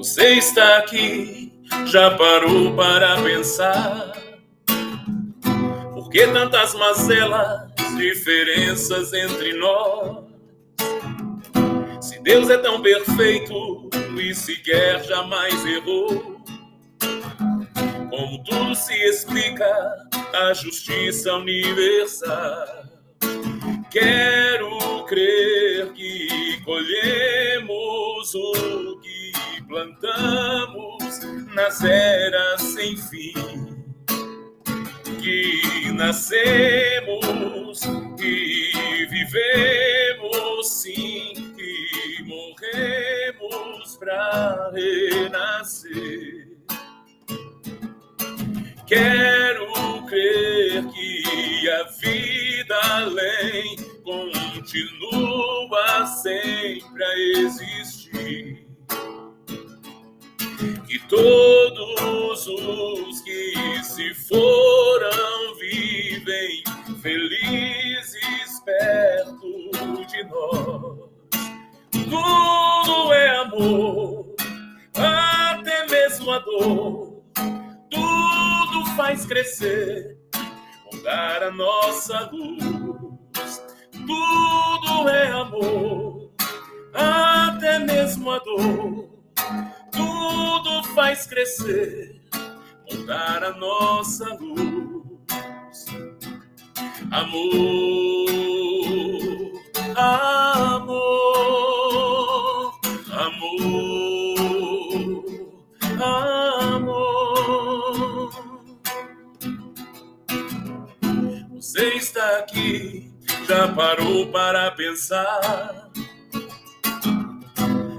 Você está aqui, já parou para pensar? Por que tantas mazelas, diferenças entre nós? Se Deus é tão perfeito e sequer jamais errou, como tudo se explica, a justiça universal. Quero crer que colhemos o que plantamos nas eras sem fim, que nascemos e vivemos sim, e morremos para renascer. Quero crer que a vida além continua sempre a existir, que todos os que se foram vivem felizes perto de nós. Tudo é amor, até mesmo a dor. Tudo faz crescer, mudar a nossa luz. Tudo é amor, até mesmo a dor. Tudo faz crescer, mudar a nossa luz. Amor, amor, amor, amor. Você está aqui, já parou para pensar?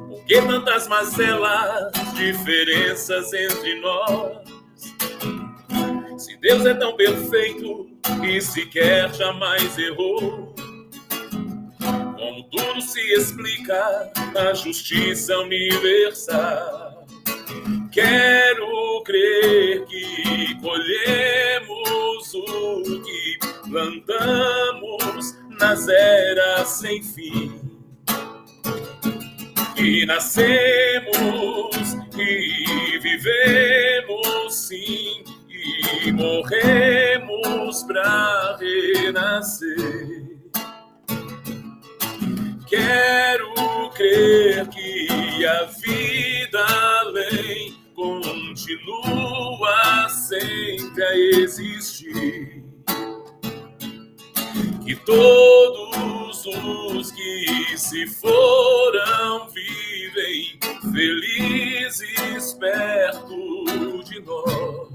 Por que tantas mazelas, diferenças entre nós? Se Deus é tão perfeito e sequer jamais errou, como tudo se explica, a justiça universal. Quero crer que colhemos o que plantamos nas eras sem fim, que nascemos e vivemos sim, e morremos para renascer. Quero crer que a vida além continua sempre a existir, que todos os que se foram vivem felizes perto de nós.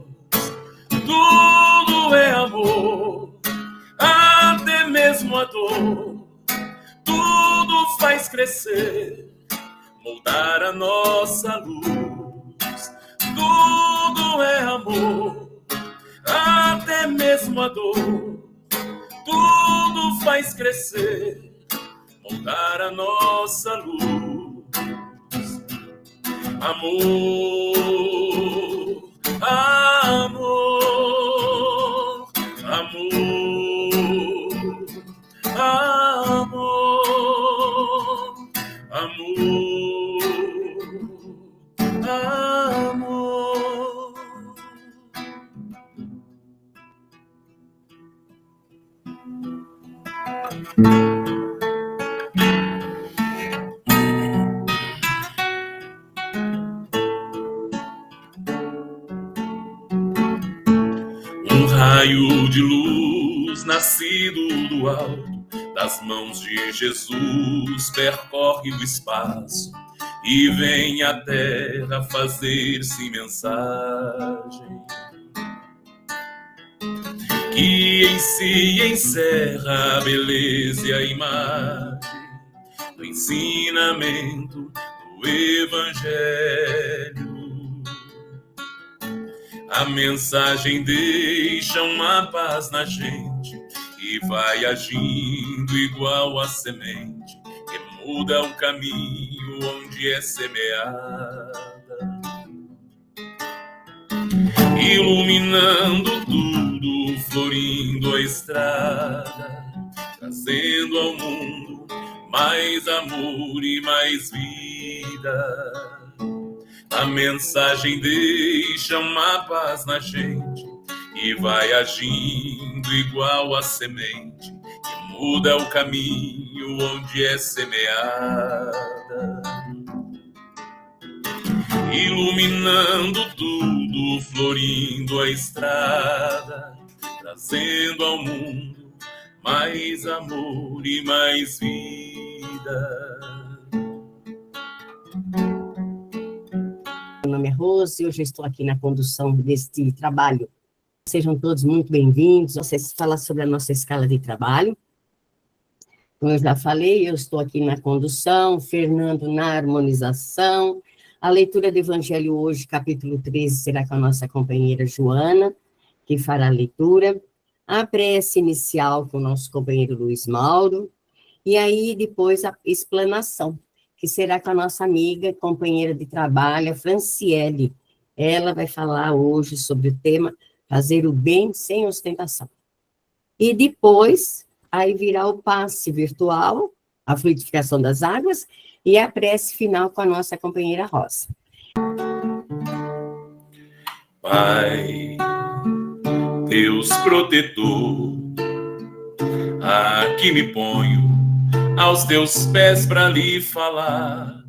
Tudo é amor, até mesmo a dor. Tudo faz crescer, moldar a nossa luz. Tudo é amor, até mesmo a dor. Tudo faz crescer, moldar a nossa luz. Amor, amor, amor, amor, amor, amor. Um raio de luz nascido do alto das mãos de Jesus percorre o espaço e vem à terra fazer-se mensagem, que em si encerra a beleza e a imagem do ensinamento do Evangelho. A mensagem deixa uma paz na gente e vai agindo igual a semente que muda o caminho onde é semeada, iluminando tudo, florindo a estrada, trazendo ao mundo mais amor e mais vida. A mensagem deixa uma paz na gente e vai agindo igual a semente que muda o caminho onde é semeada, iluminando tudo, florindo a estrada, trazendo ao mundo mais amor e mais vida. Meu nome é Rose e hoje eu estou aqui na condução deste trabalho. Sejam todos muito bem-vindos. Vocês falam sobre a nossa escala de trabalho. Como eu já falei, eu estou aqui na condução, Fernando na harmonização. A leitura do Evangelho hoje, capítulo 13, será com a nossa companheira Joana, que fará a leitura. A prece inicial com o nosso companheiro Luiz Mauro. E aí, depois, a explanação, que será com a nossa amiga, companheira de trabalho, a Franciele. Ela vai falar hoje sobre o tema fazer o bem sem ostentação. E depois, aí virá o passe virtual, a fluidificação das águas, e a prece final com a nossa companheira Rosa. Pai, Deus protetor, aqui me ponho aos teus pés para lhe falar.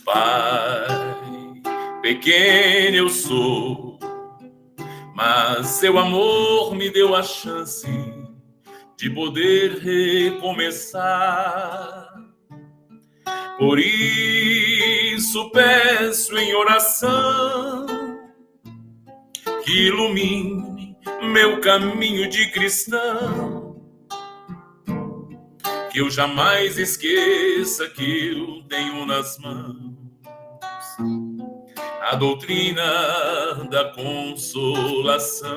Pai, pequeno eu sou, mas seu amor me deu a chance de poder recomeçar. Por isso peço em oração que ilumine meu caminho de cristão, que eu jamais esqueça que eu tenho nas mãos a doutrina da consolação.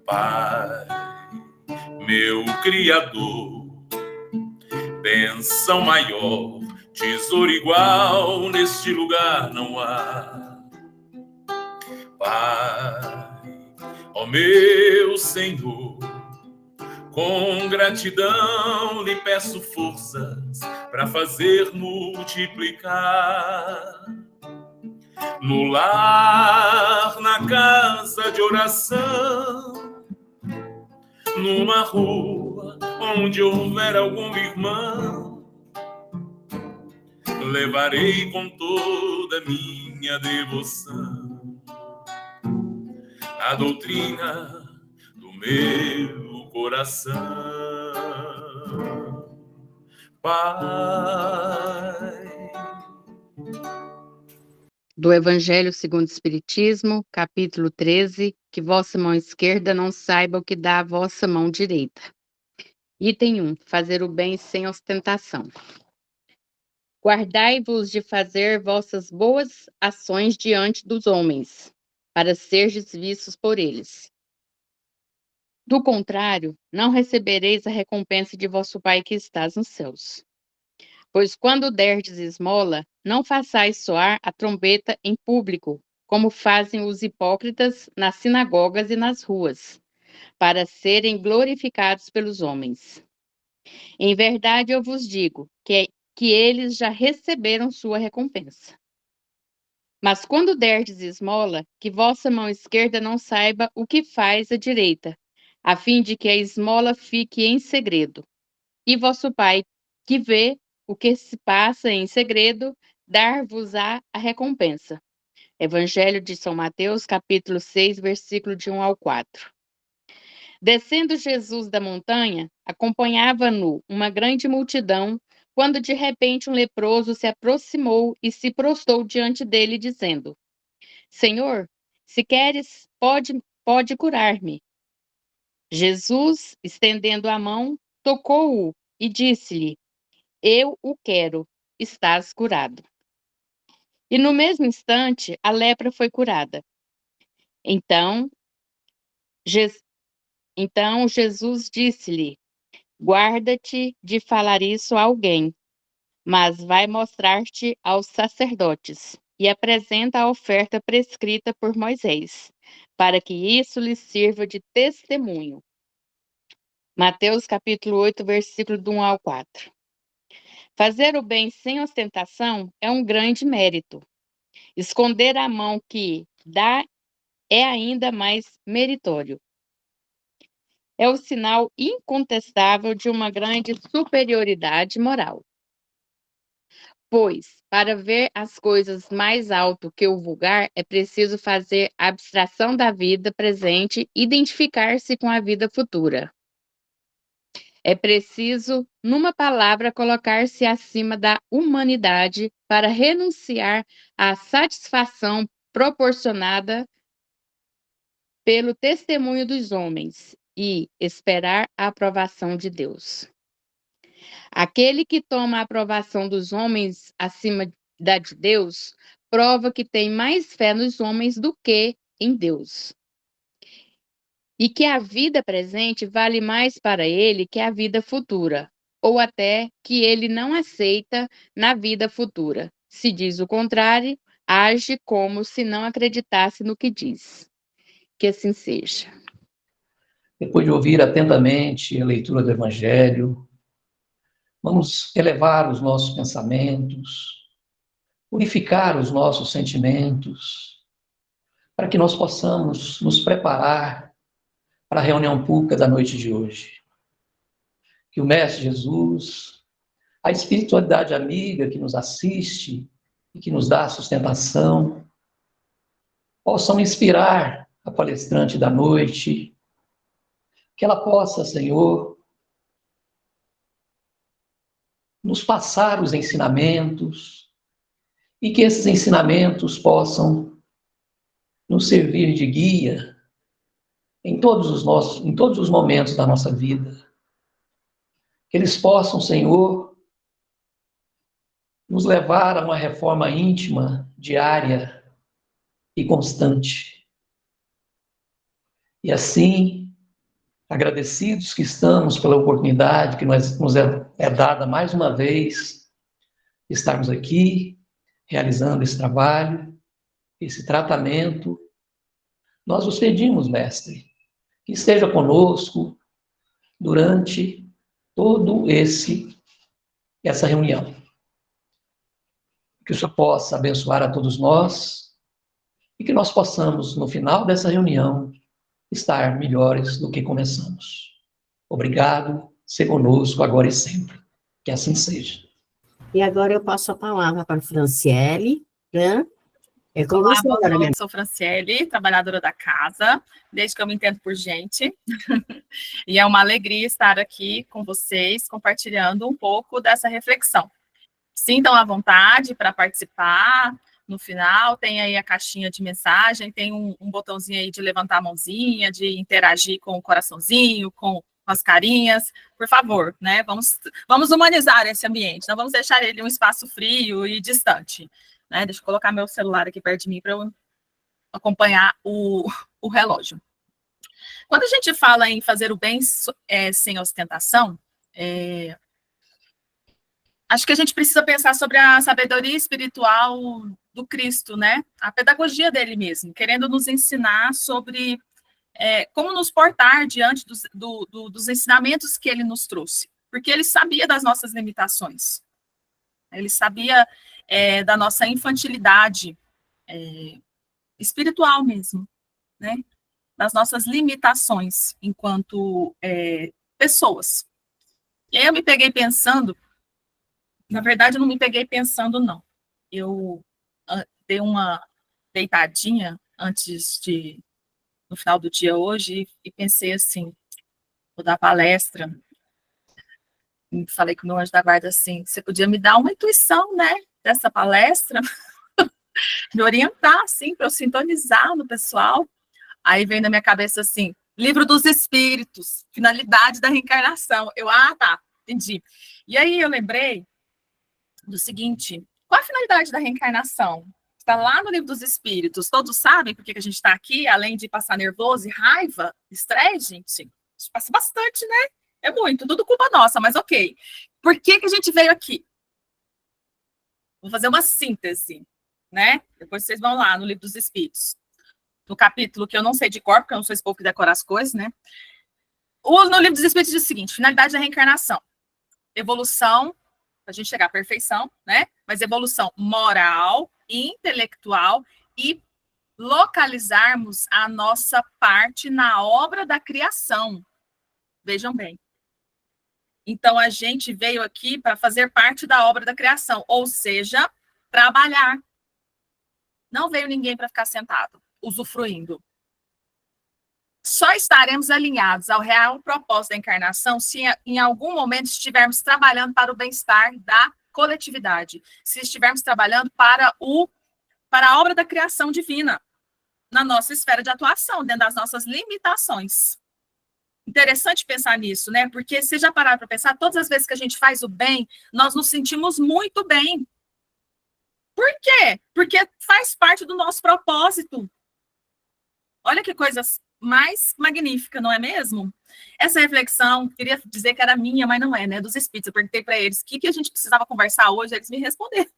Pai, meu Criador, bênção maior, tesouro igual neste lugar não há. Pai, ó meu Senhor, com gratidão lhe peço forças para fazer multiplicar no lar, na casa de oração, numa rua onde houver algum irmão, levarei com toda minha devoção a doutrina do meu coração. Pai. Do Evangelho segundo o Espiritismo, capítulo 13, que vossa mão esquerda não saiba o que dá a vossa mão direita. Item 1. Fazer o bem sem ostentação. Guardai-vos de fazer vossas boas ações diante dos homens, para serdes vistos por eles. Do contrário, não recebereis a recompensa de vosso Pai que estás nos céus. Pois quando derdes esmola, não façais soar a trombeta em público, como fazem os hipócritas nas sinagogas e nas ruas, para serem glorificados pelos homens. Em verdade eu vos digo que eles já receberam sua recompensa. Mas quando derdes esmola, que vossa mão esquerda não saiba o que faz a direita, a fim de que a esmola fique em segredo. E vosso Pai, que vê o que se passa em segredo, dar-vos-á a recompensa. Evangelho de São Mateus, capítulo 6, versículo de 1 ao 4. Descendo Jesus da montanha, acompanhava-no uma grande multidão, quando de repente um leproso se aproximou e se prostrou diante dele, dizendo: Senhor, se queres, pode curar-me. Jesus, estendendo a mão, tocou-o e disse-lhe: Eu o quero, estás curado. E no mesmo instante, a lepra foi curada. Então Jesus disse-lhe: Guarda-te de falar isso a alguém, mas vai mostrar-te aos sacerdotes e apresenta a oferta prescrita por Moisés, para que isso lhes sirva de testemunho. Mateus capítulo 8, versículo do 1 ao 4. Fazer o bem sem ostentação é um grande mérito. Esconder a mão que dá é ainda mais meritório. É o sinal incontestável de uma grande superioridade moral. Pois, para ver as coisas mais alto que o vulgar, é preciso fazer abstração da vida presente e identificar-se com a vida futura. É preciso, numa palavra, colocar-se acima da humanidade para renunciar à satisfação proporcionada pelo testemunho dos homens e esperar a aprovação de Deus. Aquele que toma a aprovação dos homens acima da de Deus, prova que tem mais fé nos homens do que em Deus. E que a vida presente vale mais para ele que a vida futura, ou até que ele não aceita na vida futura. Se diz o contrário, age como se não acreditasse no que diz. Que assim seja. Depois de ouvir atentamente a leitura do Evangelho, vamos elevar os nossos pensamentos, purificar os nossos sentimentos, para que nós possamos nos preparar para a reunião pública da noite de hoje. Que o Mestre Jesus, a espiritualidade amiga que nos assiste e que nos dá sustentação, possam inspirar a palestrante da noite, que ela possa, Senhor, nos passar os ensinamentos e que esses ensinamentos possam nos servir de guia em todos os momentos da nossa vida. Que eles possam, Senhor, nos levar a uma reforma íntima, diária e constante. E assim, agradecidos que estamos pela oportunidade que nos é dada mais uma vez, estarmos aqui, realizando esse trabalho, esse tratamento, nós os pedimos, Mestre, que esteja conosco durante todo essa reunião. Que o Senhor possa abençoar a todos nós e que nós possamos, no final dessa reunião, estar melhores do que começamos. Obrigado, ser conosco agora e sempre. Que assim seja. E agora eu passo a palavra para a Franciele, né? É com Olá, você boa agora, noite, sou Franciele, trabalhadora da casa, desde que eu me entendo por gente. E é uma alegria estar aqui com vocês, compartilhando um pouco dessa reflexão. Sintam à vontade para participar. No final, tem aí a caixinha de mensagem, tem um botãozinho aí de levantar a mãozinha, de interagir com o coraçãozinho, com as carinhas. Por favor, né? Vamos humanizar esse ambiente, não vamos deixar ele um espaço frio e distante. Né? Deixa eu colocar meu celular aqui perto de mim para eu acompanhar o relógio. Quando a gente fala em fazer o bem sem ostentação, acho que a gente precisa pensar sobre a sabedoria espiritual do Cristo, né? A pedagogia dele mesmo, querendo nos ensinar sobre como nos portar diante dos ensinamentos que ele nos trouxe. Porque ele sabia das nossas limitações. Ele sabia da nossa infantilidade espiritual mesmo, né? Das nossas limitações enquanto pessoas. E aí eu me peguei pensando, na verdade eu não me peguei pensando, não. Eu dei uma deitadinha no final do dia hoje, e pensei assim, vou dar palestra. E falei com o meu anjo da guarda assim, você podia me dar uma intuição, né, dessa palestra, me orientar, assim, para eu sintonizar no pessoal. Aí vem na minha cabeça assim, Livro dos Espíritos, finalidade da reencarnação. Tá, entendi. E aí eu lembrei do seguinte, qual a finalidade da reencarnação? Está lá no Livro dos Espíritos, todos sabem por que a gente está aqui, além de passar nervoso e raiva, estresse, gente? A gente passa bastante, né? É muito, tudo culpa nossa, mas ok. Por que a gente veio aqui? Vou fazer uma síntese, né? Depois vocês vão lá no Livro dos Espíritos. No capítulo que eu não sei de cor, porque eu não sou esse povo que decora as coisas, né? No Livro dos Espíritos diz o seguinte, finalidade da reencarnação. Evolução para a gente chegar à perfeição, né? Mas evolução moral, intelectual e localizarmos a nossa parte na obra da criação. Vejam bem. Então, a gente veio aqui para fazer parte da obra da criação, ou seja, trabalhar. Não veio ninguém para ficar sentado, usufruindo. Só estaremos alinhados ao real propósito da encarnação se em algum momento estivermos trabalhando para o bem-estar da coletividade, se estivermos trabalhando para a obra da criação divina, na nossa esfera de atuação, dentro das nossas limitações. Interessante pensar nisso, né? Porque se já parar para pensar, todas as vezes que a gente faz o bem, nós nos sentimos muito bem. Por quê? Porque faz parte do nosso propósito. Olha que coisa mais magnífica, não é mesmo? Essa reflexão, queria dizer que era minha, mas não é, né? Dos espíritos. Eu perguntei para eles o que a gente precisava conversar hoje, eles me responderam.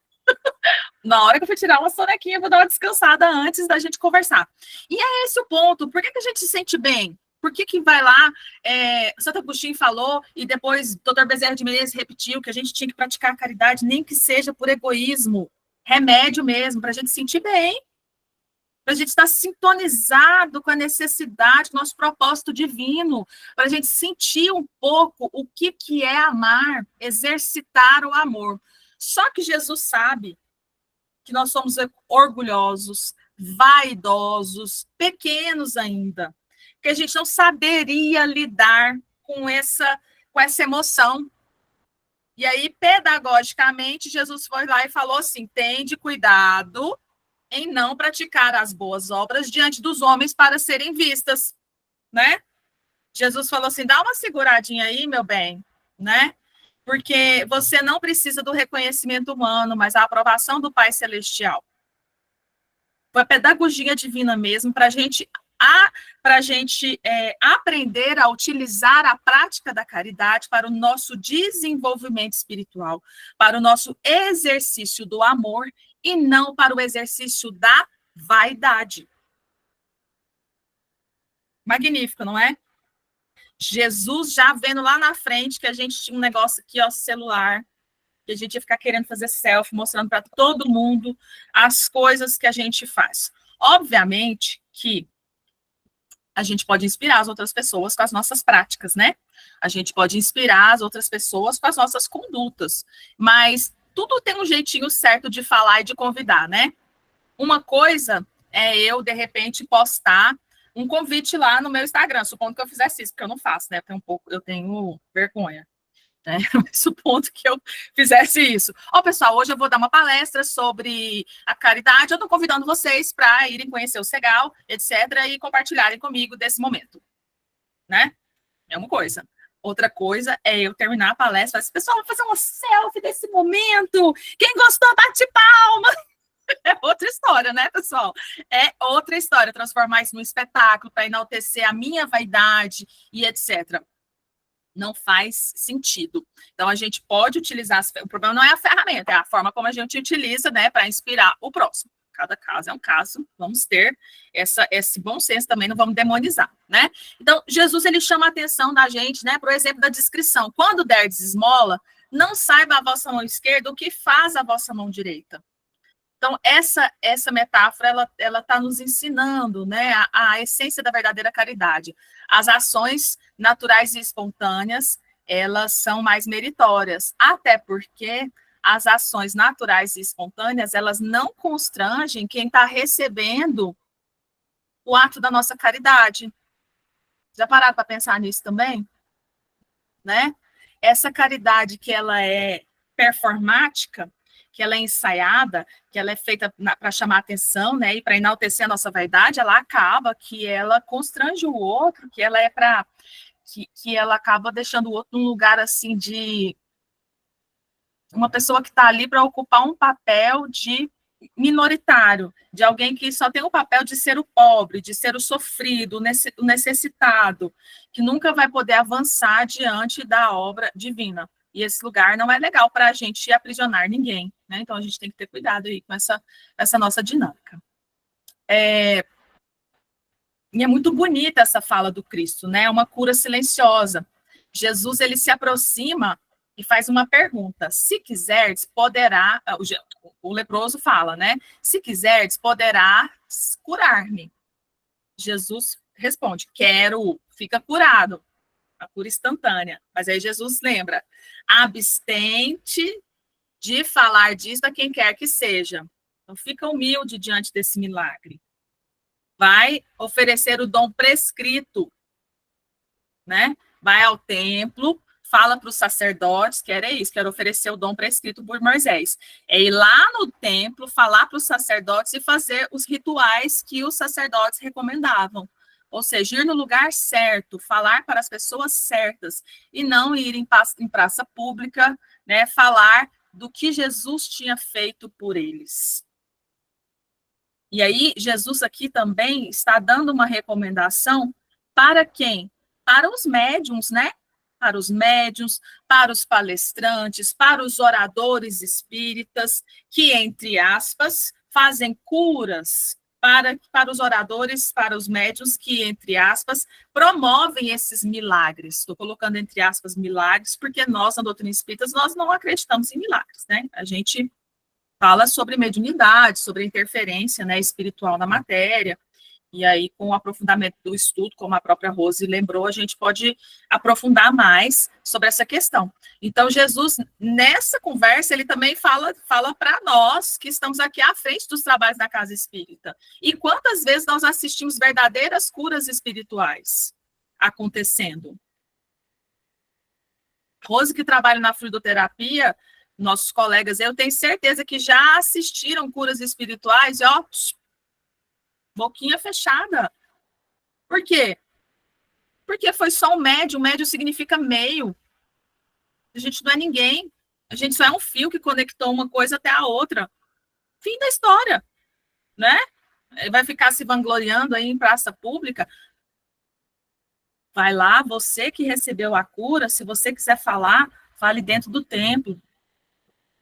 Na hora que eu fui tirar uma sonequinha, eu vou dar uma descansada antes da gente conversar. E é esse o ponto. Por que a gente se sente bem? Por que vai lá, Santo Agostinho falou, e depois Dr. Bezerra de Menezes repetiu que a gente tinha que praticar a caridade, nem que seja por egoísmo, remédio mesmo, para a gente sentir bem, para a gente estar sintonizado com a necessidade, nosso propósito divino, para a gente sentir um pouco o que é amar, exercitar o amor. Só que Jesus sabe que nós somos orgulhosos, vaidosos, pequenos ainda, que a gente não saberia lidar com essa emoção. E aí, pedagogicamente, Jesus foi lá e falou assim, tende cuidado em não praticar as boas obras diante dos homens para serem vistas, né? Jesus falou assim, dá uma seguradinha aí, meu bem, né? Porque você não precisa do reconhecimento humano, mas a aprovação do Pai Celestial. Foi a pedagogia divina mesmo, para a gente aprender a utilizar a prática da caridade para o nosso desenvolvimento espiritual, para o nosso exercício do amor e não para o exercício da vaidade. Magnífico, não é? Jesus já vendo lá na frente que a gente tinha um negócio aqui, ó, celular, que a gente ia ficar querendo fazer selfie, mostrando para todo mundo as coisas que a gente faz. Obviamente que a gente pode inspirar as outras pessoas com as nossas práticas, né? A gente pode inspirar as outras pessoas com as nossas condutas, mas tudo tem um jeitinho certo de falar e de convidar, né? Uma coisa é eu, de repente, postar um convite lá no meu Instagram, supondo que eu fizesse isso, porque eu não faço, né? Eu tenho vergonha, né? Supondo que eu fizesse isso. Ó, pessoal, hoje eu vou dar uma palestra sobre a caridade, eu estou convidando vocês para irem conhecer o Segal, etc., e compartilharem comigo desse momento, né? É uma coisa. Outra coisa é eu terminar a palestra e falar assim, pessoal, vou fazer uma selfie desse momento, quem gostou, bate palma. É outra história, né, pessoal? É outra história, transformar isso num espetáculo para enaltecer a minha vaidade e etc. Não faz sentido. Então, a gente pode utilizar, o problema não é a ferramenta, é a forma como a gente utiliza, né, para inspirar o próximo. Cada caso é um caso, vamos ter esse bom senso também, não vamos demonizar, né? Então, Jesus, ele chama a atenção da gente, né, por exemplo, da descrição. Quando derdes esmola, não saiba a vossa mão esquerda o que faz a vossa mão direita. Então, essa metáfora, ela está nos ensinando, né, a essência da verdadeira caridade. As ações naturais e espontâneas, elas são mais meritórias, até porque as ações naturais e espontâneas, elas não constrangem quem está recebendo o ato da nossa caridade. Já pararam para pensar nisso também? Né? Essa caridade que ela é performática, que ela é ensaiada, que ela é feita para chamar atenção, né, e para enaltecer a nossa vaidade, ela acaba que ela constrange o outro, que ela é para que ela acaba deixando o outro num lugar assim de uma pessoa que está ali para ocupar um papel de minoritário, de alguém que só tem o papel de ser o pobre, de ser o sofrido, o necessitado, que nunca vai poder avançar diante da obra divina. E esse lugar não é legal para a gente aprisionar ninguém, né? Então, a gente tem que ter cuidado aí com essa nossa dinâmica. E é muito bonita essa fala do Cristo, né? É uma cura silenciosa. Jesus, ele se aproxima e faz uma pergunta. Se quiserdes, poderá... O leproso fala, né? Se quiserdes, poderá curar-me. Jesus responde, quero, fica curado. A cura instantânea. Mas aí Jesus lembra, abstente de falar disso a quem quer que seja. Então, fica humilde diante desse milagre. Vai oferecer o dom prescrito, né? Vai ao templo, fala para os sacerdotes, que era isso, quero oferecer o dom prescrito por Moisés. É ir lá no templo, falar para os sacerdotes e fazer os rituais que os sacerdotes recomendavam. Ou seja, ir no lugar certo, falar para as pessoas certas, e não ir em praça pública, né, falar do que Jesus tinha feito por eles. E aí, Jesus aqui também está dando uma recomendação para quem? Para os médiuns, né? Para os médiuns, para os palestrantes, para os oradores espíritas, que, entre aspas, fazem curas para os oradores, para os médiuns que, entre aspas, promovem esses milagres. Estou colocando entre aspas milagres, porque nós, na doutrina espírita, nós não acreditamos em milagres, né? A gente fala sobre mediunidade, sobre interferência, né, espiritual na matéria, e aí, com o aprofundamento do estudo, como a própria Rose lembrou, a gente pode aprofundar mais sobre essa questão. Então, Jesus, nessa conversa, ele também fala para nós, que estamos aqui à frente dos trabalhos da Casa Espírita. E quantas vezes nós assistimos verdadeiras curas espirituais acontecendo? Rose, que trabalha na fluidoterapia, nossos colegas, eu tenho certeza que já assistiram curas espirituais, e ó, boquinha fechada. Por quê? Porque foi só um médio. Médio significa meio. A gente não é ninguém. A gente só é um fio que conectou uma coisa até a outra. Fim da história, né? Vai ficar se vangloriando aí em praça pública. Vai lá, você que recebeu a cura, se você quiser falar, fale dentro do templo.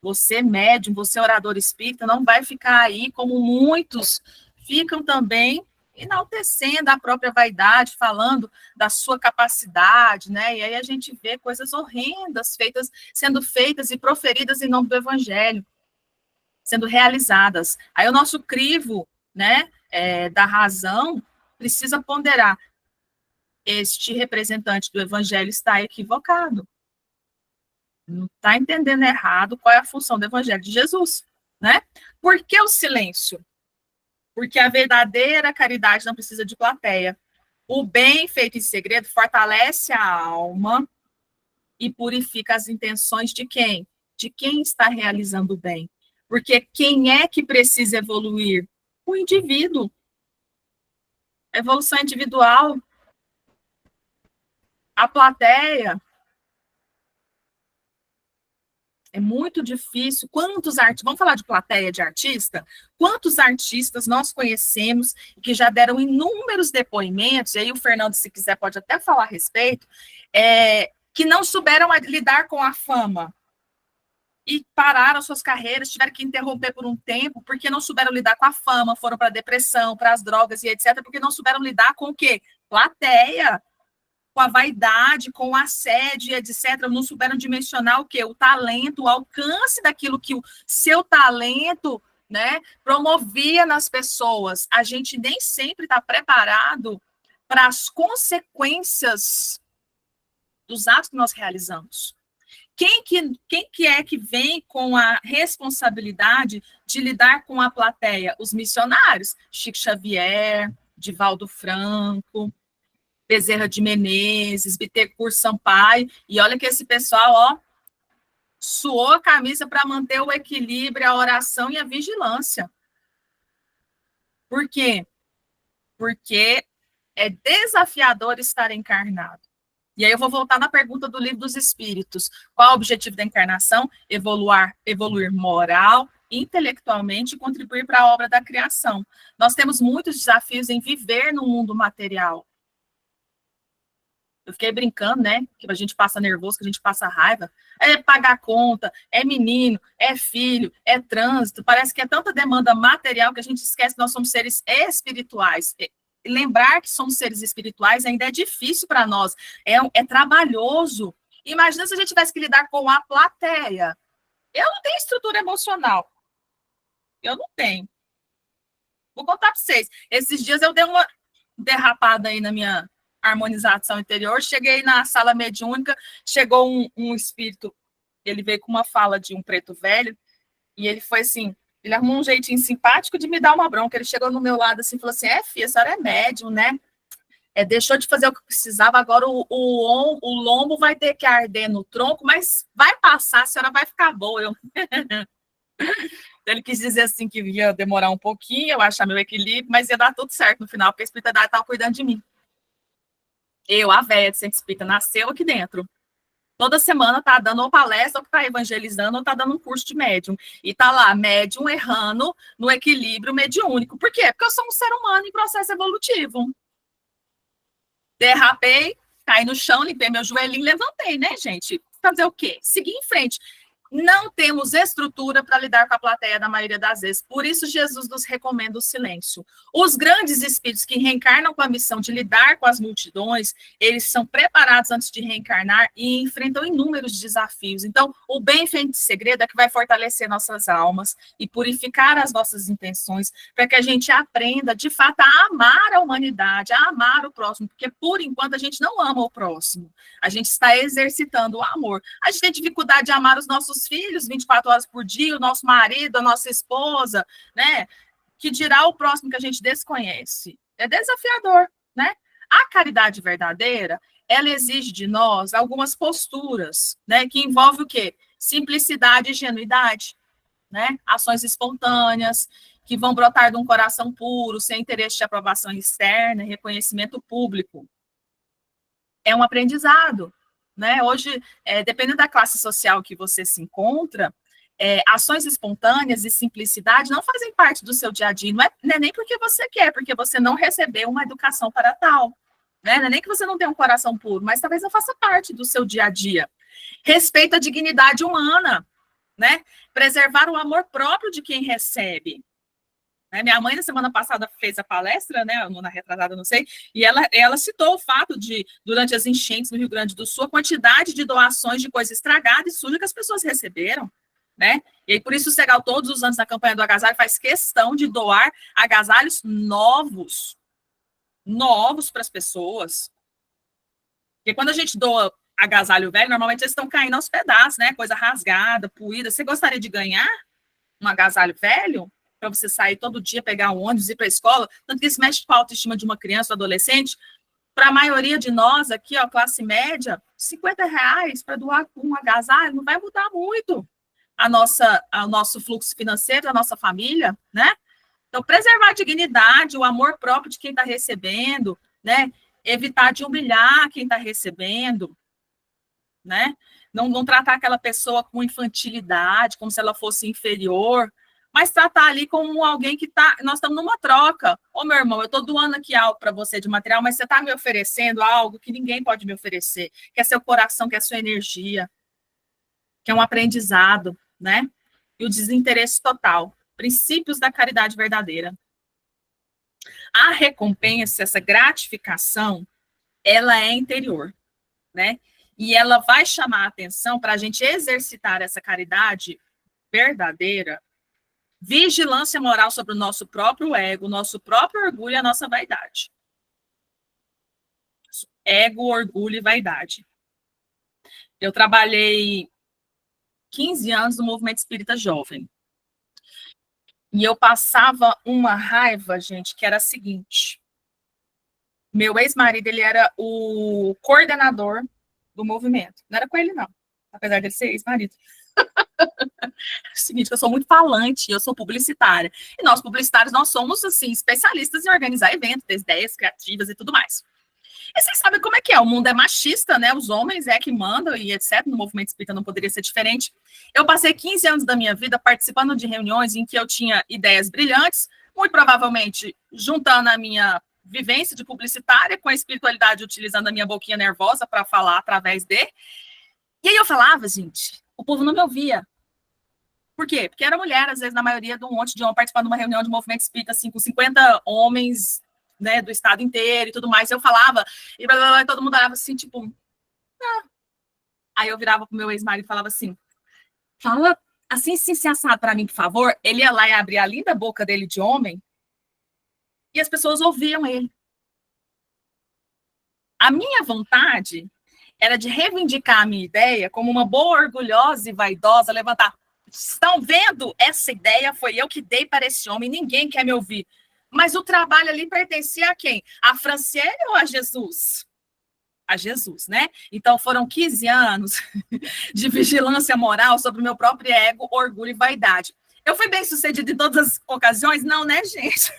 Você, médium, você, orador espírita, não vai ficar aí como muitos ficam também enaltecendo a própria vaidade, falando da sua capacidade, né? E aí a gente vê coisas horrendas sendo feitas e proferidas em nome do Evangelho, sendo realizadas. Aí o nosso crivo, né, da razão precisa ponderar. Este representante do Evangelho está equivocado. Não está entendendo errado qual é a função do Evangelho de Jesus, né? Por que o silêncio? Porque a verdadeira caridade não precisa de plateia. O bem feito em segredo fortalece a alma e purifica as intenções de quem? De quem está realizando o bem. Porque quem é que precisa evoluir? O indivíduo. Evolução individual. A plateia. É muito difícil. Quantos artistas, vamos falar de plateia de artista? Quantos artistas nós conhecemos que já deram inúmeros depoimentos, e aí o Fernando, se quiser, pode até falar a respeito, que não souberam lidar com a fama e pararam suas carreiras, tiveram que interromper por um tempo, porque não souberam lidar com a fama, foram para a depressão, para as drogas e etc., porque não souberam lidar com o quê? Plateia. Com a vaidade, com o assédio, etc., não souberam dimensionar o quê? O talento, o alcance daquilo que o seu talento, né, promovia nas pessoas. A gente nem sempre está preparado para as consequências dos atos que nós realizamos. Quem que é que vem com a responsabilidade de lidar com a plateia? Os missionários. Chico Xavier, Divaldo Franco, Bezerra de Menezes, Bittencourt Sampaio, e olha que esse pessoal, ó, suou a camisa para manter o equilíbrio, a oração e a vigilância. Por quê? Porque é desafiador estar encarnado. E aí eu vou voltar na pergunta do Livro dos Espíritos. Qual é o objetivo da encarnação? Evoluir moral, intelectualmente e contribuir para a obra da criação. Nós temos muitos desafios em viver no mundo material. Eu fiquei brincando, né? Que a gente passa nervoso, que a gente passa raiva. É pagar conta, é menino, é filho, é trânsito. Parece que é tanta demanda material que a gente esquece que nós somos seres espirituais. Lembrar que somos seres espirituais ainda é difícil para nós. É trabalhoso. Imagina se a gente tivesse que lidar com a plateia. Eu não tenho estrutura emocional. Eu não tenho. Vou contar para vocês. Esses dias eu dei uma derrapada aí na minha harmonização interior. Cheguei na sala mediúnica, chegou um espírito, ele veio com uma fala de um preto velho, e ele foi assim, ele arrumou um jeitinho simpático de me dar uma bronca. Ele chegou no meu lado assim e falou assim, filha, a senhora é médium, né? Deixou de fazer o que precisava, agora o lombo vai ter que arder no tronco, mas vai passar, a senhora vai ficar boa. Ele quis dizer assim que ia demorar um pouquinho, eu achar meu equilíbrio, mas ia dar tudo certo no final, porque a espiritualidade estava cuidando de mim. Eu, a véia de Centro Espírita, nasceu aqui dentro. Toda semana tá dando ou palestra, ou tá evangelizando, ou tá dando um curso de médium. E tá lá, médium errando no equilíbrio mediúnico. Por quê? Porque eu sou um ser humano em processo evolutivo. Derrapei, caí no chão, limpei meu joelhinho, levantei, né, gente? Fazer o quê? Seguir em frente. Não temos estrutura para lidar com a plateia na maioria das vezes. Por isso, Jesus nos recomenda o silêncio. Os grandes espíritos que reencarnam com a missão de lidar com as multidões, eles são preparados antes de reencarnar e enfrentam inúmeros desafios. Então, o bem feito de segredo é que vai fortalecer nossas almas e purificar as nossas intenções, para que a gente aprenda, de fato, a amar a humanidade, a amar o próximo, porque, por enquanto, a gente não ama o próximo. A gente está exercitando o amor. A gente tem dificuldade de amar os nossos filhos 24 horas por dia, o nosso marido, a nossa esposa, né? Que dirá o próximo que a gente desconhece. É desafiador, né? A caridade verdadeira, ela exige de nós algumas posturas, né? Que envolve o quê? Simplicidade e genuidade, né? Ações espontâneas, que vão brotar de um coração puro, sem interesse de aprovação externa e reconhecimento público. É um aprendizado, né? Hoje, dependendo da classe social que você se encontra, ações espontâneas e simplicidade não fazem parte do seu dia a dia. Não é nem porque você quer, porque você não recebeu uma educação para tal. Né? Não é nem que você não tem um coração puro, mas talvez não faça parte do seu dia a dia. Respeito a dignidade humana, né? Preservar o amor próprio de quem recebe. Minha mãe, na semana passada, fez a palestra, né, na retrasada, não sei, e ela citou o fato de, durante as enchentes no Rio Grande do Sul, a quantidade de doações de coisa estragada e suja que as pessoas receberam, né? E aí, por isso, o Segal, todos os anos, na campanha do agasalho, faz questão de doar agasalhos novos para as pessoas. Porque quando a gente doa agasalho velho, normalmente eles estão caindo aos pedaços, né? Coisa rasgada, poída. Você gostaria de ganhar um agasalho velho? Para você sair todo dia, pegar um ônibus, ir para a escola, tanto que isso mexe com a autoestima de uma criança ou adolescente. Para a maioria de nós aqui, ó, classe média, R$50 para doar um agasalho não vai mudar muito o nosso fluxo financeiro da nossa família, né? Então, preservar a dignidade, o amor próprio de quem está recebendo, né? Evitar de humilhar quem está recebendo, né? Não tratar aquela pessoa com infantilidade, como se ela fosse inferior, mas tratar ali como alguém que nós estamos numa troca. Ô, meu irmão, eu estou doando aqui algo para você de material, mas você está me oferecendo algo que ninguém pode me oferecer, que é seu coração, que é sua energia, que é um aprendizado, né? E o desinteresse total. Princípios da caridade verdadeira. A recompensa, essa gratificação, ela é interior, né? E ela vai chamar a atenção para a gente exercitar essa caridade verdadeira, vigilância moral sobre o nosso próprio ego, o nosso próprio orgulho e a nossa vaidade. Ego, orgulho e vaidade. Eu trabalhei 15 anos no movimento espírita jovem. E eu passava uma raiva, gente, que era a seguinte. Meu ex-marido, ele era o coordenador do movimento. Não era com ele, não. Apesar de ele ser ex-marido. É o seguinte, eu sou muito falante, eu sou publicitária. E nós, publicitários, nós somos, assim, especialistas em organizar eventos, ter ideias criativas e tudo mais. E vocês sabem como é que é, o mundo é machista, né? Os homens é que mandam e etc. No movimento espírita não poderia ser diferente. Eu passei 15 anos da minha vida participando de reuniões em que eu tinha ideias brilhantes, muito provavelmente juntando a minha vivência de publicitária com a espiritualidade, utilizando a minha boquinha nervosa para falar através de. E aí eu falava, gente, o povo não me ouvia. Por quê? Porque era mulher, às vezes, na maioria de um monte de homens, participando de uma reunião de movimento espírita, assim, com 50 homens, né, do estado inteiro e tudo mais. Eu falava, e blá, blá, blá, todo mundo olhava assim, tipo... Ah. Aí eu virava pro meu ex-marido e falava assim, fala assim, assado para mim, por favor. Ele ia lá e abria a linda boca dele de homem e as pessoas ouviam ele. A minha vontade era de reivindicar a minha ideia como uma boa, orgulhosa e vaidosa, levantar. Estão vendo? Essa ideia foi eu que dei para esse homem, ninguém quer me ouvir. Mas o trabalho ali pertencia a quem? A Franciele ou a Jesus? A Jesus, né? Então foram 15 anos de vigilância moral sobre o meu próprio ego, orgulho e vaidade. Eu fui bem sucedida em todas as ocasiões? Não, né, gente?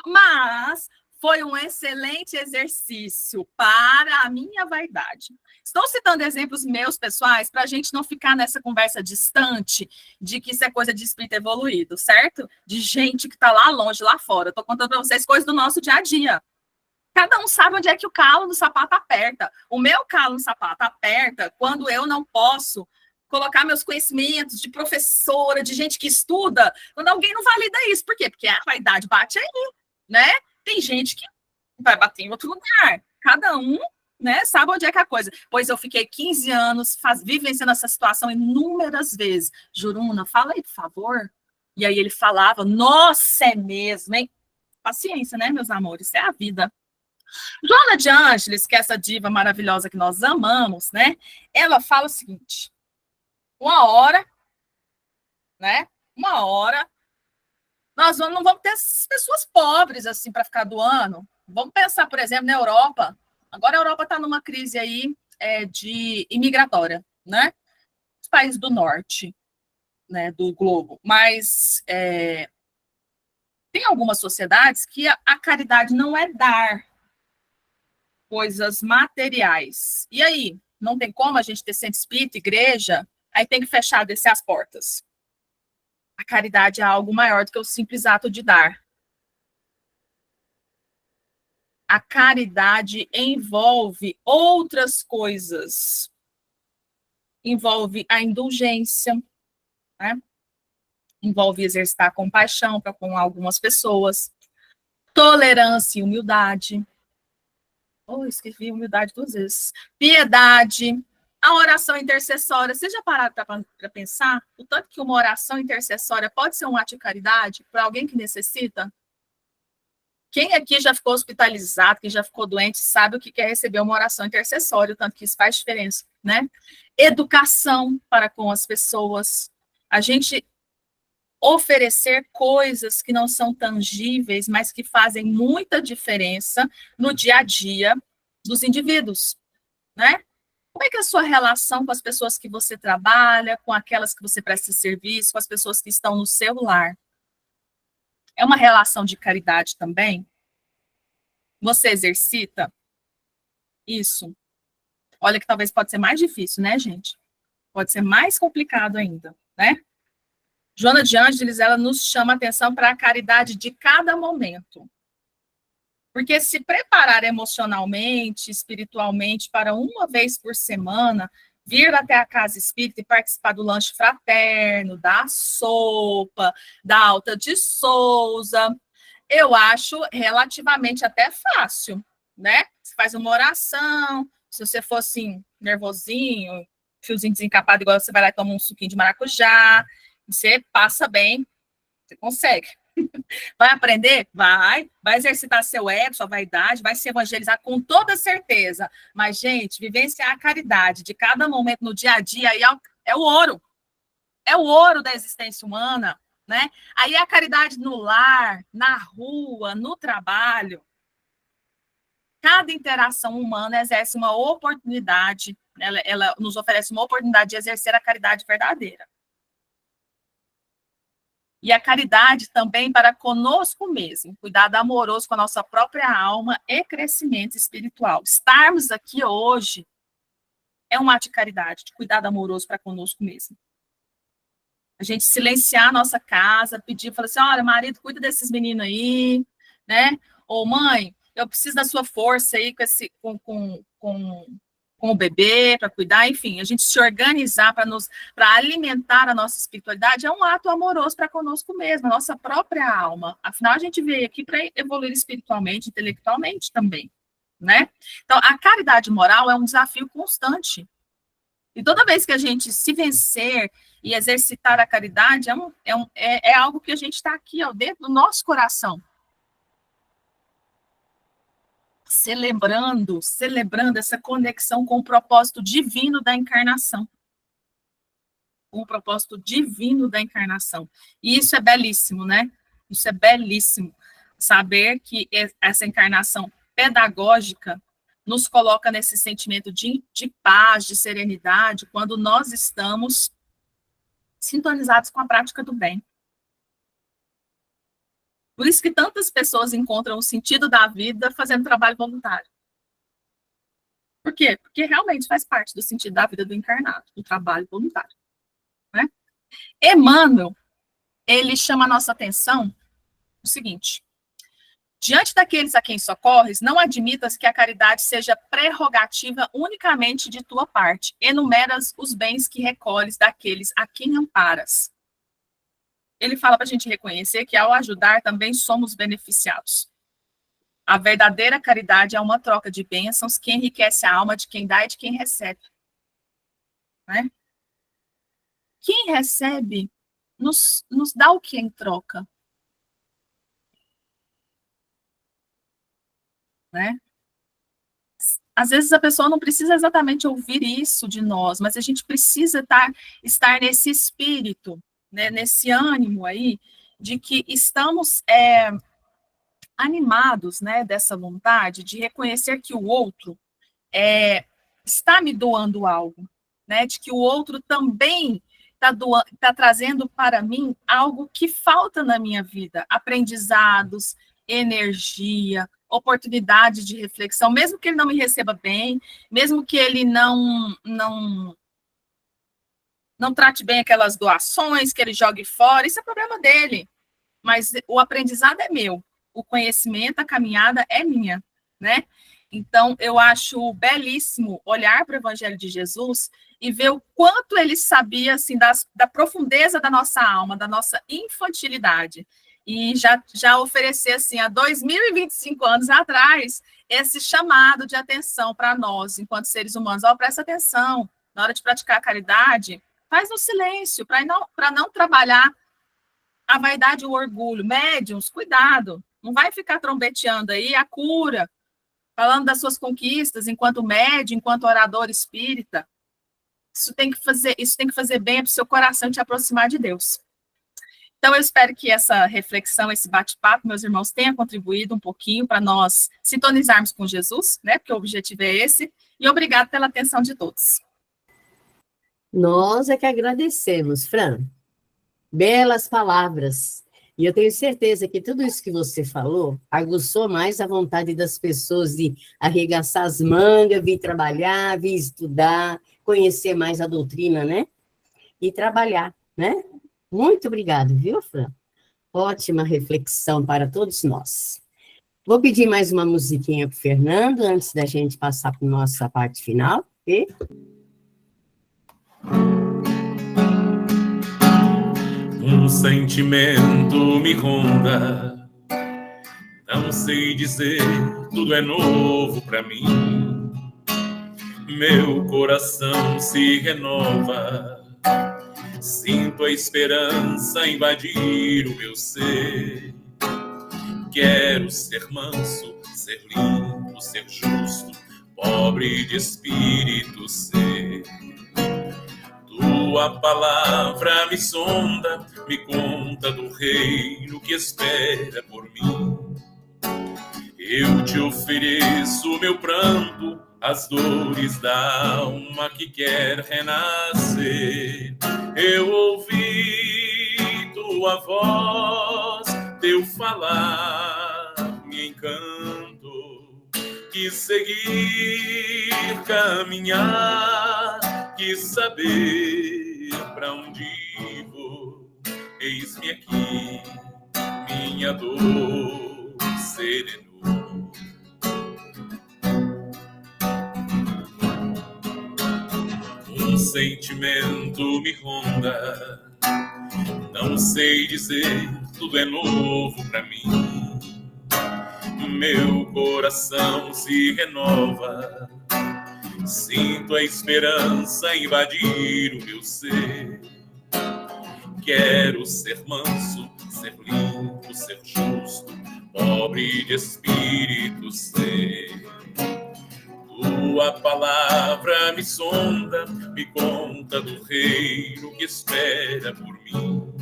Mas foi um excelente exercício para a minha vaidade. Estou citando exemplos meus pessoais para a gente não ficar nessa conversa distante de que isso é coisa de espírito evoluído, certo? De gente que está lá longe, lá fora. Estou contando para vocês coisas do nosso dia a dia. Cada um sabe onde é que o calo do sapato aperta. O meu calo no sapato aperta quando eu não posso colocar meus conhecimentos de professora, de gente que estuda, quando alguém não valida isso. Por quê? Porque a vaidade bate aí, né? Tem gente que vai bater em outro lugar. Cada um, né, sabe onde é que é a coisa. Pois eu fiquei 15 anos vivenciando essa situação inúmeras vezes. Juruna, fala aí, por favor. E aí ele falava, nossa, é mesmo, hein? Paciência, né, meus amores? É a vida. Joana de Ângeles, que é essa diva maravilhosa que nós amamos, né? Ela fala o seguinte, uma hora, nós não vamos ter pessoas pobres assim para ficar doando. Vamos pensar, por exemplo, na Europa. Agora a Europa está numa crise aí de imigratória, né? Os países do norte, né, do globo. Mas tem algumas sociedades que a caridade não é dar coisas materiais. E aí? Não tem como a gente ter centro espírita, igreja, aí tem que fechar, descer as portas. A caridade é algo maior do que o simples ato de dar. A caridade envolve outras coisas. Envolve a indulgência, né? Envolve exercitar compaixão para com algumas pessoas, tolerância e humildade. Escrevi humildade 2 vezes. Piedade, a oração intercessória. Vocês já pararam para pensar o tanto que uma oração intercessória pode ser um ato de caridade para alguém que necessita? Quem aqui já ficou hospitalizado, quem já ficou doente, sabe o que é receber uma oração intercessória, o tanto que isso faz diferença, né? Educação para com as pessoas. A gente oferecer coisas que não são tangíveis, mas que fazem muita diferença no dia a dia dos indivíduos, né? Como é que é a sua relação com as pessoas que você trabalha, com aquelas que você presta serviço, com as pessoas que estão no seu lar? É uma relação de caridade também? Você exercita isso? Olha que talvez pode ser mais difícil, né, gente? Pode ser mais complicado ainda, né? Joana de Ângeles, ela nos chama a atenção para a caridade de cada momento. Porque se preparar emocionalmente, espiritualmente, para uma vez por semana, vir até a casa espírita e participar do lanche fraterno, da sopa, da alta de Souza, eu acho relativamente até fácil, né? Você faz uma oração, se você for assim, nervosinho, fiozinho desencapado, igual você vai lá e toma um suquinho de maracujá, você passa bem, você consegue. Vai aprender? Vai exercitar seu ego, sua vaidade, vai se evangelizar com toda certeza. Mas, gente, vivenciar a caridade de cada momento no dia a dia aí é o ouro. É o ouro da existência humana, né? Aí a caridade no lar, na rua, no trabalho. Cada interação humana exerce uma oportunidade, ela nos oferece uma oportunidade de exercer a caridade verdadeira. E a caridade também para conosco mesmo, cuidado amoroso com a nossa própria alma e crescimento espiritual. Estarmos aqui hoje é um ato de caridade, de cuidado amoroso para conosco mesmo. A gente silenciar a nossa casa, pedir, falar assim, olha, marido, cuida desses meninos aí, né? Ou mãe, eu preciso da sua força aí com o bebê, para cuidar, enfim, a gente se organizar para alimentar a nossa espiritualidade é um ato amoroso para conosco mesmo, a nossa própria alma. Afinal, a gente veio aqui para evoluir espiritualmente, intelectualmente também, né? Então, a caridade moral é um desafio constante. E toda vez que a gente se vencer e exercitar a caridade, é algo que a gente está aqui, ó, dentro do nosso coração. Celebrando essa conexão com o propósito divino da encarnação. Com o propósito divino da encarnação. E isso é belíssimo, né? Isso é belíssimo. Saber que essa encarnação pedagógica nos coloca nesse sentimento de paz, de serenidade, quando nós estamos sintonizados com a prática do bem. Por isso que tantas pessoas encontram o sentido da vida fazendo trabalho voluntário. Por quê? Porque realmente faz parte do sentido da vida do encarnado, do trabalho voluntário. Né? Emmanuel, ele chama a nossa atenção o seguinte: diante daqueles a quem socorres, não admitas que a caridade seja prerrogativa unicamente de tua parte. Enumeras os bens que recolhes daqueles a quem amparas. Ele fala para a gente reconhecer que ao ajudar também somos beneficiados. A verdadeira caridade é uma troca de bênçãos que enriquece a alma de quem dá e de quem recebe. Né? Quem recebe nos dá o que em troca? Né? Às vezes a pessoa não precisa exatamente ouvir isso de nós, mas a gente precisa estar nesse espírito, né, nesse ânimo aí, de que estamos animados, né, dessa vontade de reconhecer que o outro está me doando algo, né, de que o outro também está trazendo para mim algo que falta na minha vida, aprendizados, energia, oportunidade de reflexão, mesmo que ele não me receba bem, mesmo que ele não trate bem aquelas doações, que ele jogue fora, isso é problema dele. Mas o aprendizado é meu, o conhecimento, a caminhada é minha, né? Então, eu acho belíssimo olhar para o Evangelho de Jesus e ver o quanto ele sabia, assim, da profundeza da nossa alma, da nossa infantilidade. E já oferecer, assim, há 2025 anos atrás, esse chamado de atenção para nós, enquanto seres humanos. Presta atenção, na hora de praticar a caridade, faz no silêncio, para não trabalhar a vaidade e o orgulho. Médiuns, cuidado, não vai ficar trombeteando aí a cura, falando das suas conquistas enquanto médium, enquanto orador espírita. Isso tem que fazer bem para o seu coração te aproximar de Deus. Então, eu espero que essa reflexão, esse bate-papo, meus irmãos, tenha contribuído um pouquinho para nós sintonizarmos com Jesus, né? Porque o objetivo é esse. E obrigado pela atenção de todos. Nós é que agradecemos, Fran. Belas palavras. E eu tenho certeza que tudo isso que você falou aguçou mais a vontade das pessoas de arregaçar as mangas, vir trabalhar, vir estudar, conhecer mais a doutrina, né? E trabalhar, né? Muito obrigado, viu, Fran? Ótima reflexão para todos nós. Vou pedir mais uma musiquinha para o Fernando, antes da gente passar para a nossa parte final. Okay? Um sentimento me ronda, não sei dizer, tudo é novo para mim. Meu coração se renova, sinto a esperança invadir o meu ser. Quero ser manso, ser limpo, ser justo, pobre de espírito ser. Tua palavra me sonda, me conta do reino que espera por mim. Eu te ofereço meu pranto, as dores da alma que quer renascer. Eu ouvi tua voz, teu falar me encanto. Quis seguir, caminhar, quis saber pra onde vou. Eis-me aqui, minha dor serenou. Um sentimento me ronda, não sei dizer, tudo é novo pra mim. meu coração se renova. Sinto a esperança invadir o meu ser. Quero ser manso, ser limpo, ser justo, pobre de espírito ser. Tua palavra me sonda, me conta do reino que espera por mim.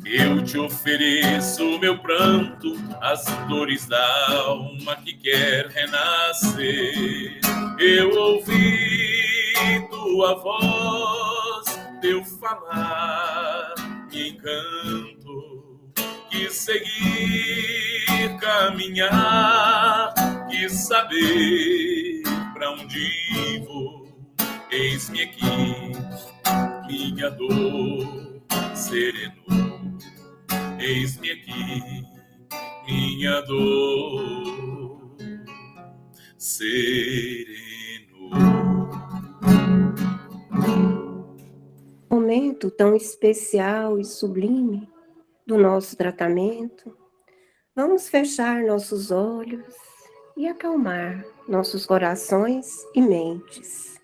Eu te ofereço meu pranto, as dores da alma que quer renascer. Eu ouvi tua voz, teu falar, me encanto. Quis seguir, caminhar, quis saber pra onde vou. Eis-me aqui, minha dor serenou. Eis-me aqui, minha dor serenou. Momento tão especial e sublime do nosso tratamento, vamos fechar nossos olhos e acalmar nossos corações e mentes.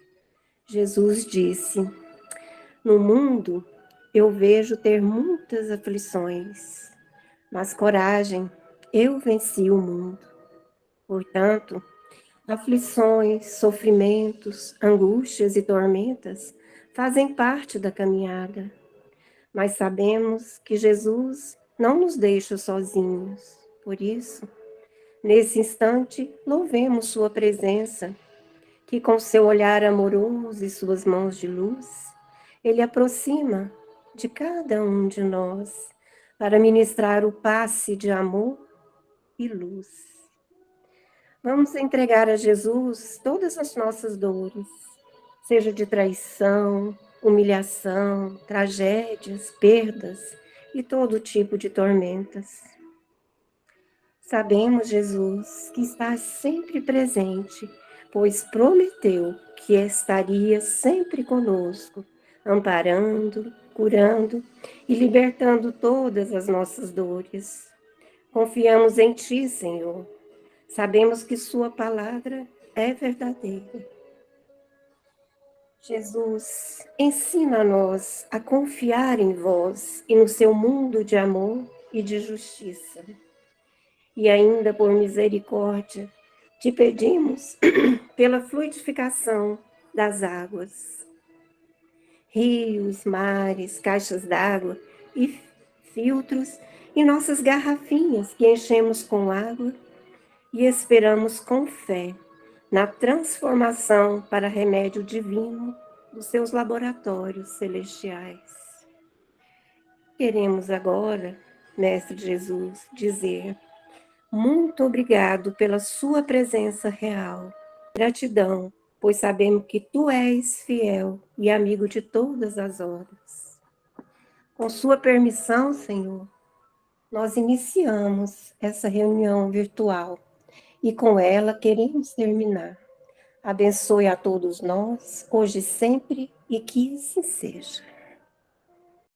Jesus disse: no mundo eu vejo ter muitas aflições, mas coragem, eu venci o mundo. Portanto, aflições, sofrimentos, angústias e tormentas fazem parte da caminhada, mas sabemos que Jesus não nos deixa sozinhos. Por isso, nesse instante, louvemos sua presença, que com seu olhar amoroso e suas mãos de luz, ele aproxima de cada um de nós para ministrar o passe de amor e luz. Vamos entregar a Jesus todas as nossas dores, seja de traição, humilhação, tragédias, perdas e todo tipo de tormentas. Sabemos, Jesus, que está sempre presente, pois prometeu que estaria sempre conosco, amparando, curando e libertando todas as nossas dores. Confiamos em Ti, Senhor. Sabemos que Sua palavra é verdadeira. Jesus, ensina-nos a confiar em Vós e no Seu mundo de amor e de justiça. E ainda por misericórdia, Te pedimos pela fluidificação das águas. Rios, mares, caixas d'água e filtros e nossas garrafinhas que enchemos com água e esperamos com fé na transformação para remédio divino dos seus laboratórios celestiais. Queremos agora, Mestre Jesus, dizer muito obrigado pela sua presença real. Gratidão, pois sabemos que Tu és fiel e amigo de todas as horas. Com sua permissão, Senhor, nós iniciamos essa reunião virtual e com ela queremos terminar. Abençoe a todos nós, hoje e sempre, e que assim seja.